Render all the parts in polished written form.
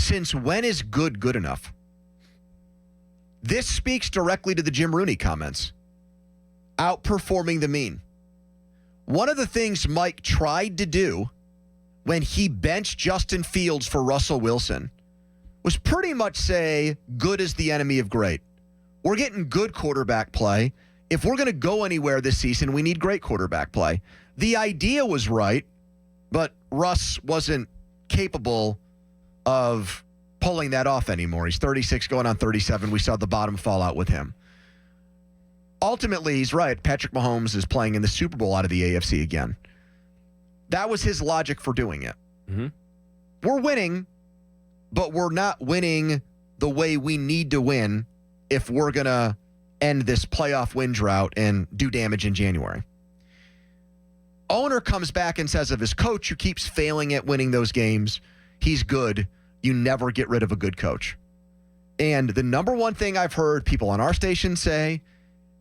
since when is good enough? This speaks directly to the Jim Rooney comments. Outperforming the mean. One of the things Mike tried to do when he benched Justin Fields for Russell Wilson was pretty much say, good is the enemy of great. We're getting good quarterback play. If we're going to go anywhere this season, we need great quarterback play. The idea was right, but Russ wasn't capable of pulling that off anymore. He's 36 going on 37. We saw the bottom fall out with him. Ultimately, he's right. Patrick Mahomes is playing in the Super Bowl out of the AFC again. That was his logic for doing it. Mm-hmm. We're winning, but we're not winning the way we need to win if we're going to end this playoff win drought and do damage in January. Owner comes back and says of his coach who keeps failing at winning those games, he's good. You never get rid of a good coach. And the number one thing I've heard people on our station say,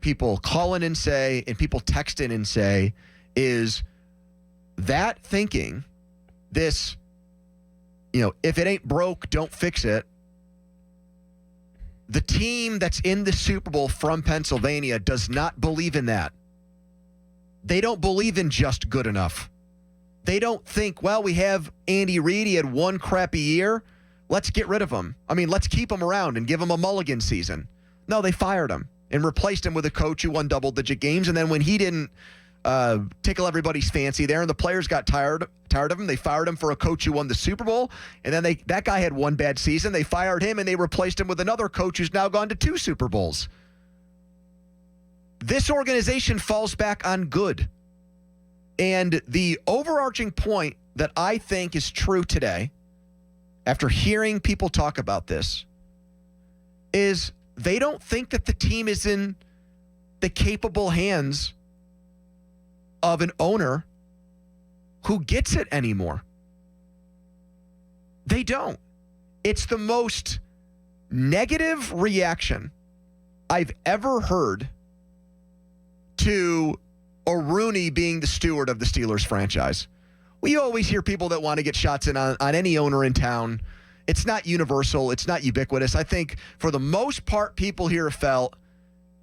people call in and say, and people text in and say is that thinking, this, if it ain't broke, don't fix it. The team that's in the Super Bowl from Pennsylvania does not believe in that. They don't believe in just good enough. They don't think, well, we have Andy Reid. He had one crappy year. Let's get rid of him. Let's keep him around and give him a mulligan season. No, they fired him and replaced him with a coach who won double-digit games. And then when he didn't tickle everybody's fancy there and the players got tired of him, they fired him for a coach who won the Super Bowl. And then that guy had one bad season. They fired him and they replaced him with another coach who's now gone to 2 Super Bowls. This organization falls back on good. And the overarching point that I think is true today, after hearing people talk about this, is they don't think that the team is in the capable hands of an owner who gets it anymore. They don't. It's the most negative reaction I've ever heard to a Rooney being the steward of the Steelers franchise. We always hear people that want to get shots in on any owner in town. It's not universal. It's not ubiquitous. I think for the most part, people here have felt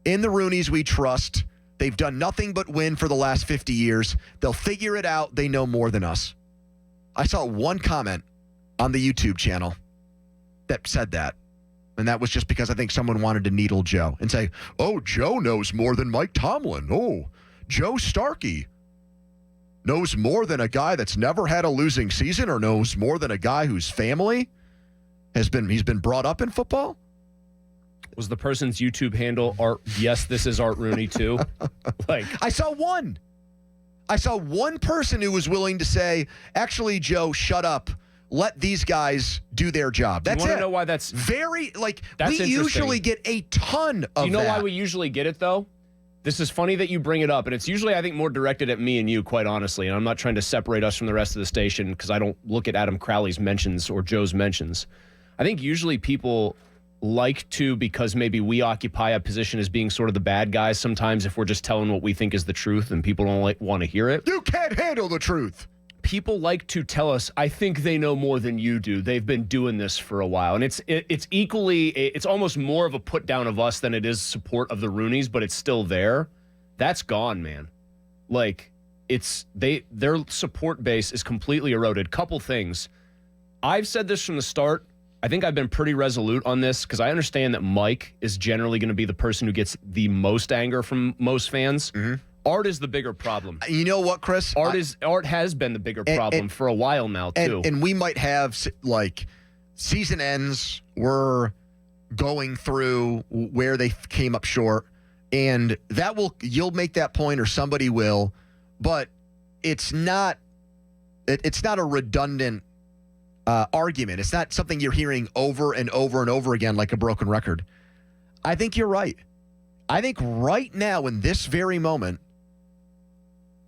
in the Rooneys we trust. They've done nothing but win for the last 50 years. They'll figure it out. They know more than us. I saw one comment on the YouTube channel that said that. And that was just because I think someone wanted to needle Joe and say, oh, Joe knows more than Mike Tomlin. Oh, Joe Starkey knows more than a guy that's never had a losing season or knows more than a guy whose family he's been brought up in football. Was the person's YouTube handle Art? Yes, this is Art Rooney II. I saw one person who was willing to say, actually, Joe, shut up. Let these guys do their job. That's it. You want to know why that's very, that's we usually get a ton of that. Do you know why we usually get it, though? This is funny that you bring it up, and it's usually, I think, more directed at me and you, quite honestly, and I'm not trying to separate us from the rest of the station because I don't look at Adam Crowley's mentions or Joe's mentions. I think usually people like to, because maybe we occupy a position as being sort of the bad guys sometimes if we're just telling what we think is the truth and people don't want to hear it. You can't handle the truth. People like to tell us, I think they know more than you do. They've been doing this for a while. And it's equally, it's almost more of a put down of us than it is support of the Rooneys, but it's still there. That's gone, man. Their support base is completely eroded. Couple things. I've said this from the start. I think I've been pretty resolute on this because I understand that Mike is generally going to be the person who gets the most anger from most fans. Mm-hmm. Art is the bigger problem. You know what, Chris? Art has been the bigger problem for a while now, too. And we might have, season ends, we're going through where they came up short, and you'll make that point or somebody will, but it's not a redundant argument. It's not something you're hearing over and over and over again like a broken record. I think you're right. I think right now in this very moment,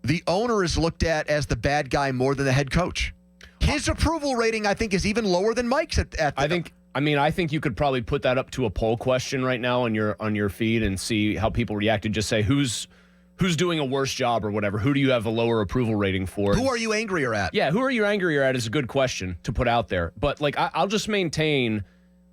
the owner is looked at as the bad guy more than the head coach. His approval rating, I think, is even lower than Mike's I think you could probably put that up to a poll question right now on your feed and see how people reacted. Just say who's who's doing a worse job or whatever. Who do you have a lower approval rating for? Who are you angrier at? Yeah, who are you angrier at is a good question to put out there. But, like, I'll just maintain,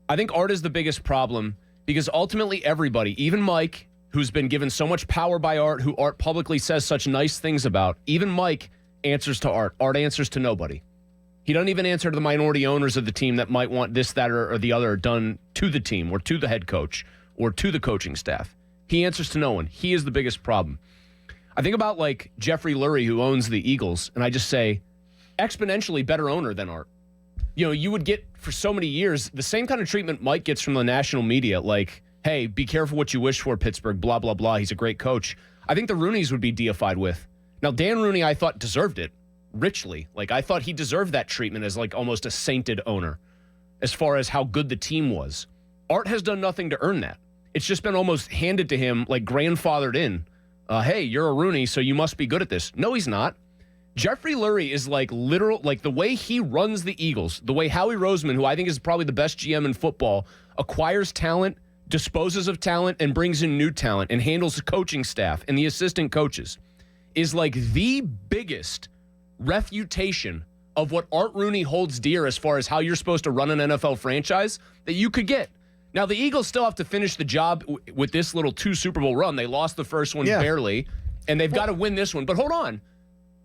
I think Art is the biggest problem because ultimately everybody, even Mike, who's been given so much power by Art, who Art publicly says such nice things about, even Mike answers to Art. Art answers to nobody. He doesn't even answer to the minority owners of the team that might want this, that, or the other done to the team or to the head coach or to the coaching staff. He answers to no one. He is the biggest problem. I think about, like, Jeffrey Lurie, who owns the Eagles, and I just say, exponentially better owner than Art. You know, you would get, for so many years, the same kind of treatment Mike gets from the national media, like, hey, be careful what you wish for, Pittsburgh, blah, blah, blah. He's a great coach. I think the Rooneys would be deified with. Now, Dan Rooney, I thought, deserved it richly. Like, I thought he deserved that treatment as, like, almost a sainted owner as far as how good the team was. Art has done nothing to earn that. It's just been almost handed to him, like, grandfathered in. Hey, you're a Rooney, so you must be good at this. No, he's not. Jeffrey Lurie is, like, literal, like, the way he runs the Eagles, the way Howie Roseman, who I think is probably the best GM in football, acquires talent, disposes of talent, and brings in new talent, and handles the coaching staff and the assistant coaches, is, like, the biggest refutation of what Art Rooney holds dear as far as how you're supposed to run an NFL franchise that you could get. Now, the Eagles still have to finish the job with this little 2 Super Bowl run. They lost the first one barely, and they've got to win this one. But hold on.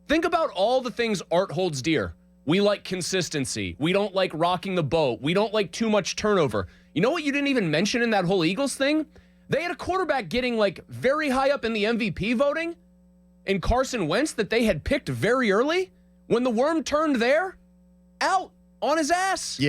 Think about all the things Art holds dear. We like consistency. We don't like rocking the boat. We don't like too much turnover. You know what you didn't even mention in that whole Eagles thing? They had a quarterback getting, like, very high up in the MVP voting in Carson Wentz that they had picked very early. When the worm turned there, out on his ass. Yeah.